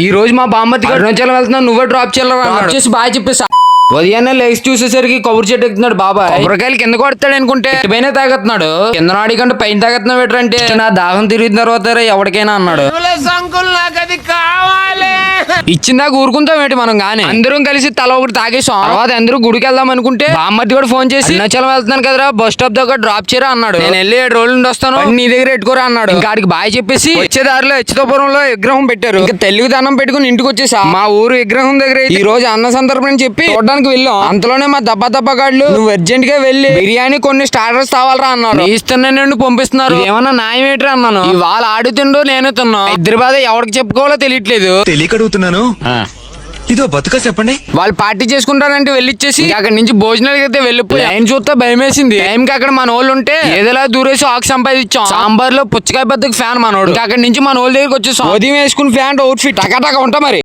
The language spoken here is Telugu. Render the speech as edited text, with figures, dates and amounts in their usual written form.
ఈ రోజు మా బామ్మతి అరుణాచలం వెళ్తున్నా, నువ్వే డ్రాప్ చేసి బాగా చెప్పేసి ఉదయాన్నే లేచి చూసేసరికి కొబ్బరి చెట్టు ఎక్కుతున్నాడు బాబాయ్. కొబ్బరికాయలు కింద కొడతాడు అనుకుంటే పైన తాగుతున్నాడు. కింద నాడి కంటే పైన తాగుతున్నావు ఏంటంటే నా దాహం తిరిగిన తర్వాత ఎవరికైనా అన్నాడు. ఇచ్చిందాక ఊరుకుంటాం ఏంటి మనం గానీ అందరం కలిసి తల ఒకటి తాగేసాం. తర్వాత అందరూ గుడికి వెళ్దాం అనుకుంటే బామ్మతి కూడా ఫోన్ చేసి అరుణాచలం వెళ్తున్నాను కదరా, బస్ స్టాప్ దగ్గర డ్రాప్ చేయరా అన్నాడు. నేను వెళ్ళి 7 రోజుల నుండి వస్తాను, నీ దగ్గర పెట్టుకోరా అన్నాడు. ఇంకా ఆడికి బాయ్ చెప్పేసి వచ్చే దారిలో హెచ్చతోపురంలో విగ్రహం పెట్టారు. ఇంకా తెలుగు దండం పెట్టుకుని ఇంటికి వచ్చేసా. మా ఊరు విగ్రహం దగ్గర ఈ రోజు అన్న సందర్భం అని చెప్పి చూడడానికి వెళ్ళాం. అంతలోనే మా దబ్బగాళ్ళు నువ్వు అర్జెంట్ గా వెళ్ళి బిర్యానీ కొన్ని స్టార్టర్స్ తావాలరా అన్నారు. ఇస్తున్నాను పంపిస్తున్నారు, ఏమన్నా న్యాయం ఏంటి అన్నాను. ఇవాళ ఆడుతుండో నేను తిన్నా, ఇద్దరి బాధ ఎవరికి చెప్పుకోవాలో తెలియట్లేదు. తెలియక అడుగుతున్నాను, ఇదో బతుక చెప్పండి. వాళ్ళు పార్టీ చేసుకుంటారంటే వెళ్ళిచ్చేసి అక్కడి నుంచి భోజనాలకి అయితే వెళ్ళిపోయి ఆయన చూస్తే భయం వేసింది. టైంకి అక్కడ మన వాళ్ళు ఉంటే ఏదోలా దూరేసి ఆకు సంపాదించాం. సాంబార్ లో పుచ్చకాయ బద్దకు ఫ్యాన్ మనోడు. అక్కడి నుంచి మన వాళ్ళ దగ్గరికి వచ్చేసాం. ఉదయం వేసుకుని ఫ్యాన్ అవుట్ ఫిట్ టకాటక ఉంటా మరి.